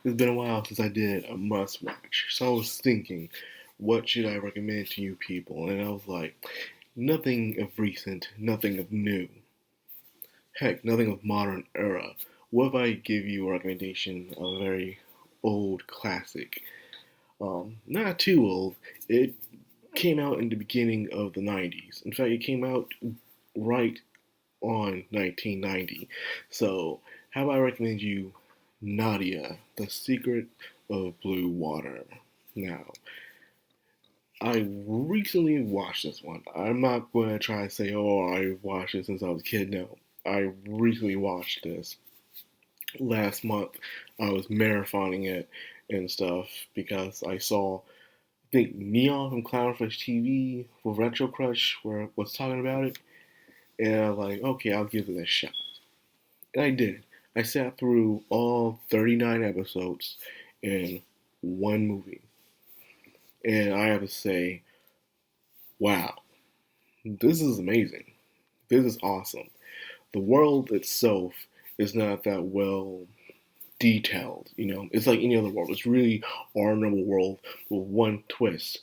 It's been a while since I did a must watch, so I was thinking, what should I recommend to you people? And I was like, nothing of recent, nothing of new. Heck, nothing of modern era. What if I give you a recommendation of a very old classic? Not too old. It came out in the beginning of the 90s. In fact, it came out right on 1990. So, how about I recommend you Nadia, The Secret of Blue Water? Now, I recently watched this one. I'm not going to try to say, oh, I watched it since I was a kid. No, I recently watched this last month. I was marathoning it and stuff because I saw, I think, Neon from Clownfish TV with Retro Crush was talking about it. And I was like, okay, I'll give it a shot. And I did. I sat through all 39 episodes in one movie. And I have to say, wow, this is amazing. This is awesome. The world itself is not that well detailed, It's like any other world. It's really our normal world with one twist.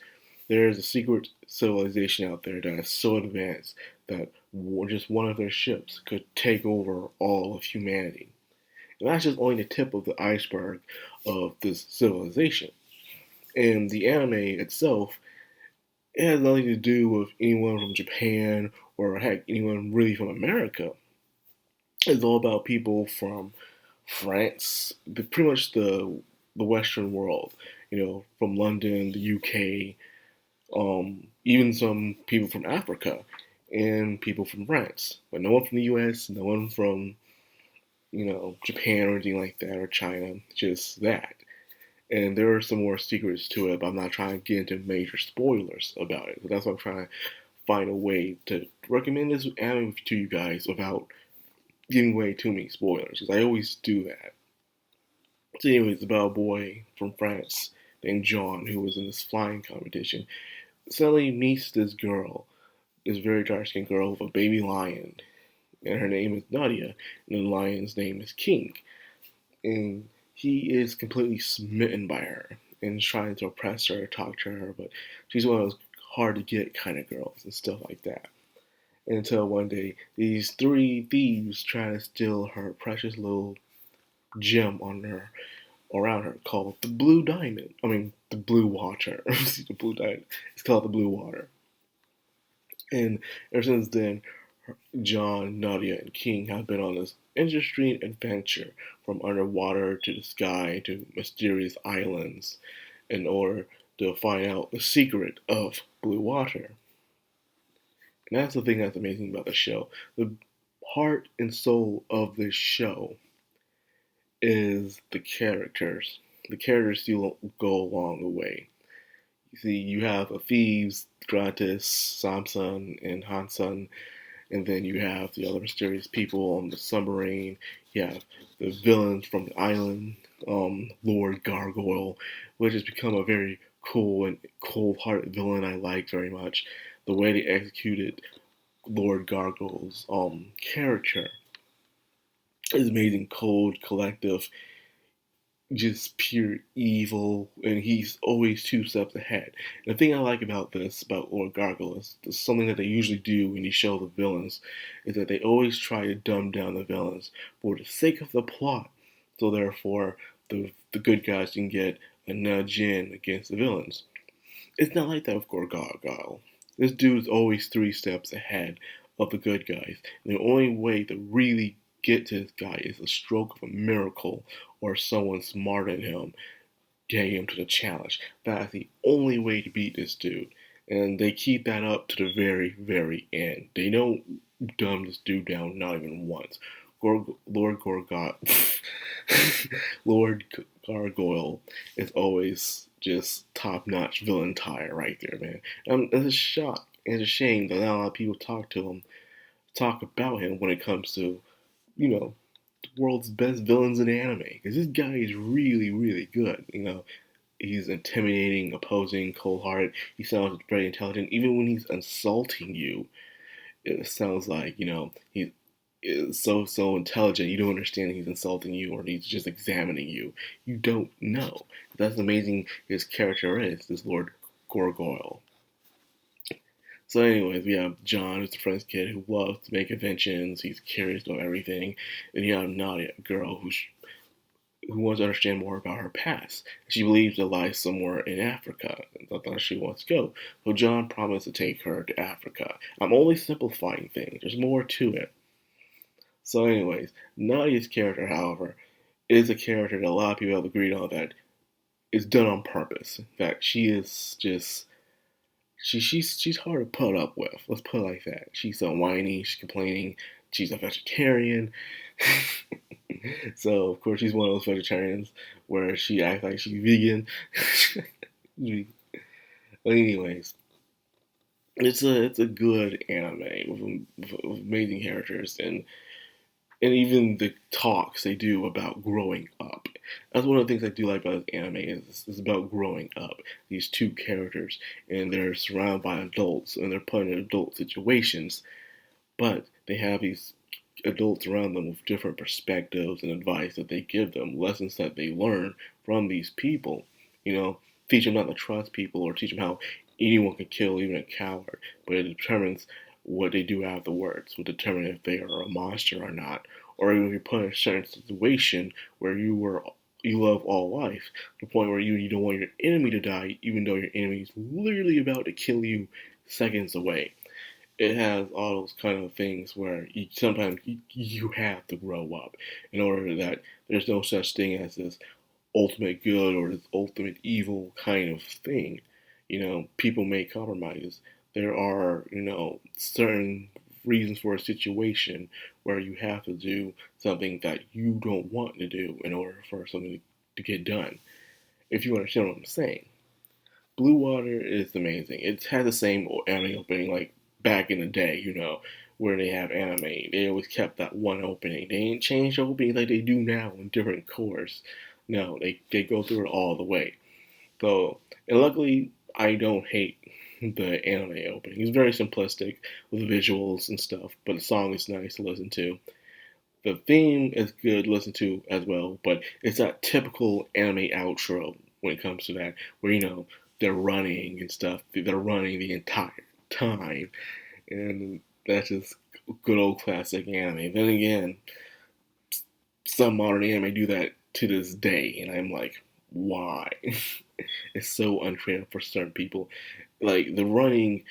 There is a secret civilization out there that is so advanced that just one of their ships could take over all of humanity. And that's just only the tip of the iceberg of this civilization. And the anime itself, it has nothing to do with anyone from Japan or heck, anyone really from America. It's all about people from France, pretty much the Western world, from London, the UK, even some people from Africa and people from France, but no one from the US, no one from Japan or anything like that or China, just that. And there are some more secrets to it, but I'm not trying to get into major spoilers about it. So that's why I'm trying to find a way to recommend this anime to you guys without giving away too many spoilers, because I always do that. So anyways, it's about a boy from France named John who was in this flying competition. Suddenly meets this girl, this very dark-skinned girl with a baby lion, and her name is Nadia, and the lion's name is King. And he is completely smitten by her and is trying to oppress her, talk to her, but she's one of those hard to get kind of girls and stuff like that. Until one day, these three thieves try to steal her precious little gem on her, around her, called the Blue Diamond. I mean, the Blue Water. The Blue Diamond. It's called the Blue Water. And ever since then, John, Nadia, and King have been on this interesting adventure from underwater to the sky to mysterious islands in order to find out the secret of blue water. And that's the thing that's amazing about the show. The heart and soul of this show is the characters. The characters still go along the way. You see, you have a thieves, Gratis, Samson, and Hansen, and then you have the other mysterious people on the submarine. You have the villains from the island, Lord Gargoyle, which has become a very cool and cold-hearted villain I like very much. The way they executed Lord Gargoyle's character is amazing, cold, collective, just pure evil, and he's always two steps ahead. And the thing I like about this, about Lord Gargoyle, is something that they usually do when you show the villains, is that they always try to dumb down the villains for the sake of the plot. So therefore, the good guys can get a nudge in against the villains. It's not like that with Lord Gargoyle. This dude is always three steps ahead of the good guys. And the only way to really get to this guy is a stroke of a miracle or someone smarter than him getting him to the challenge. That is the only way to beat this dude. And they keep that up to the very, very end. They don't dumb this dude down not even once. Lord Gorgot, Lord Gargoyle is always just top-notch villain tire right there, man. It's a shock. It's a shame that not a lot of people talk about him when it comes to, you know, the world's best villains in anime. Because this guy is really, really good. He's intimidating, opposing, cold-hearted. He sounds very intelligent. Even when he's insulting you, it sounds like, he's is so intelligent, you don't understand he's insulting you or he's just examining you. You don't know. That's amazing. His character is this Lord Gorgoyle. So, anyways, we have John, who's the friend's kid who loves to make inventions. He's curious about everything. And you have Nadia, a girl who wants to understand more about her past. She believes it lies somewhere in Africa. That's where she wants to go. So John promised to take her to Africa. I'm only simplifying things. There's more to it. So, anyways, Nadia's character, however, is a character that a lot of people have agreed on that is done on purpose. In fact, she is just she's hard to put up with. Let's put it like that. She's so whiny. She's complaining. She's a vegetarian. So of course she's one of those vegetarians where she acts like she's vegan. But anyways, it's a good anime with amazing characters and even the talks they do about growing up. That's one of the things I do like about this anime is it's about growing up. These two characters and they're surrounded by adults and they're put in adult situations, but they have these adults around them with different perspectives and advice that they give them, lessons that they learn from these people. You know, teach them not to trust people or teach them how anyone can kill even a coward, but it determines what they do afterwards, will determine if they are a monster or not, or even if you're put in a certain situation where you love all life, to the point where you don't want your enemy to die, even though your enemy is literally about to kill you seconds away. It has all those kind of things where sometimes you have to grow up in order that there's no such thing as this ultimate good or this ultimate evil kind of thing. You know, people make compromises. There are, certain reasons for a situation where you have to do something that you don't want to do in order for something to get done. If you understand what I'm saying. Blue Water is amazing. It has the same anime opening like back in the day, where they have anime. They always kept that one opening. They ain't changed opening like they do now in different cores. No, they go through it all the way. So, and luckily, I don't hate the anime opening. It's very simplistic with visuals and stuff, but the song is nice to listen to. The theme is good to listen to as well, but it's that typical anime outro when it comes to that, where they're running and stuff. They're running the entire time, and that's just good old classic anime. Then again, some modern anime do that to this day, and I'm like, why? It's so unfair for certain people. Like the running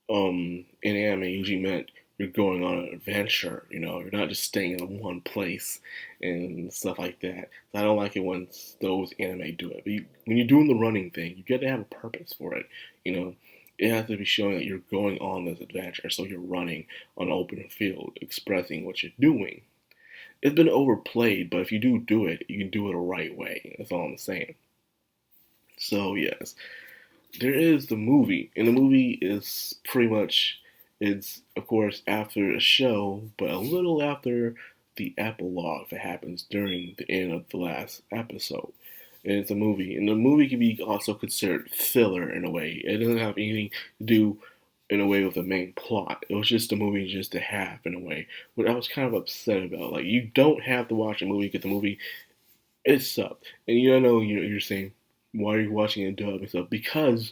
in anime usually meant you're going on an adventure, you're not just staying in one place and stuff like that. So I don't like it when those anime do it. But when you're doing the running thing, you got to have a purpose for it, It has to be showing that you're going on this adventure, so you're running on an open field, expressing what you're doing. It's been overplayed, but if you do it, you can do it the right way. That's all I'm saying. So yes, there is the movie, and the movie is pretty much, it's of course after the show, but a little after the epilogue that happens during the end of the last episode. And it's a movie, and the movie can be also considered filler in a way. It doesn't have anything to do in a way with the main plot. It was just a movie just to have in a way. What I was kind of upset about, like you don't have to watch a movie because the movie it sucked. And know you're saying, why are you watching a dub and stuff? Because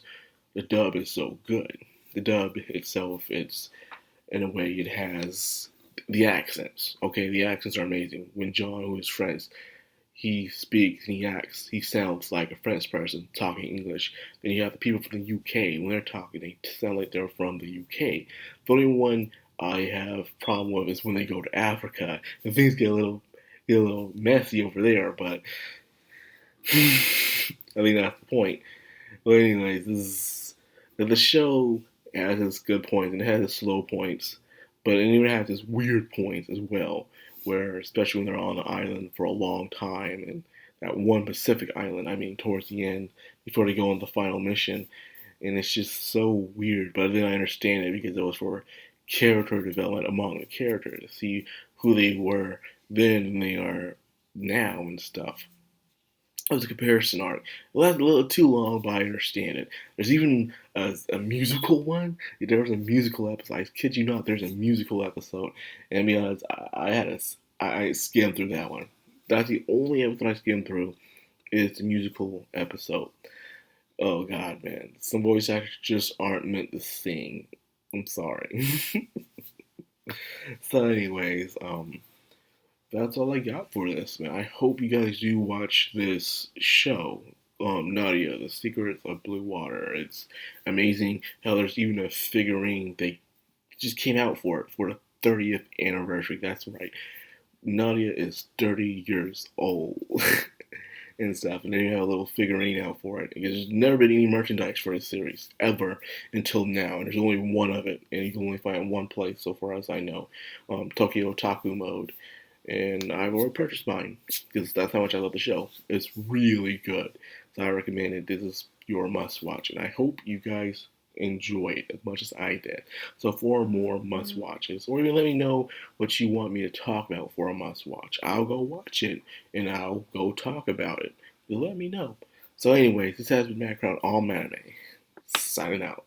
the dub is so good. The dub itself, it's in a way it has the accents. Okay, the accents are amazing. When John, who is French, he speaks and he acts, he sounds like a French person talking English. Then you have the people from the UK, when they're talking, they sound like they're from the UK. The only one I have problem with is when they go to Africa and things get a little messy over there, but I think that's the point. But anyways, the show has its good points and it has its slow points, but it even has its weird points as well. Where especially when they're on the island for a long time, and that one Pacific island, I mean, towards the end before they go on the final mission, and it's just so weird. But then I understand it because it was for character development among the characters to see who they were then and they are now and stuff. It was a comparison arc. It lasted a little too long, but I understand it. There's even a musical one. There was a musical episode. I kid you not, there's a musical episode. And to be honest, I skimmed through that one. That's the only episode I skimmed through is the musical episode. Oh god, man, some voice actors just aren't meant to sing. I'm sorry. So, anyways, that's all I got for this, man. I hope you guys do watch this show, Nadia, The Secrets of Blue Water. It's amazing how there's even a figurine they just came out for it for the 30th anniversary. That's right. Nadia is 30 years old and stuff, and they have a little figurine out for it. There's never been any merchandise for this series ever until now, and there's only one of it, and you can only find it in one place, so far as I know, Tokyo Otaku Mode. And I've already purchased mine because that's how much I love the show. It's really good, so I recommend it. This is your must-watch, and I hope you guys enjoy it as much as I did. So for more must-watches, or even let me know what you want me to talk about for a must-watch, I'll go watch it and I'll go talk about it. Just let me know. So anyways, this has been Madcrown All Anime, signing out.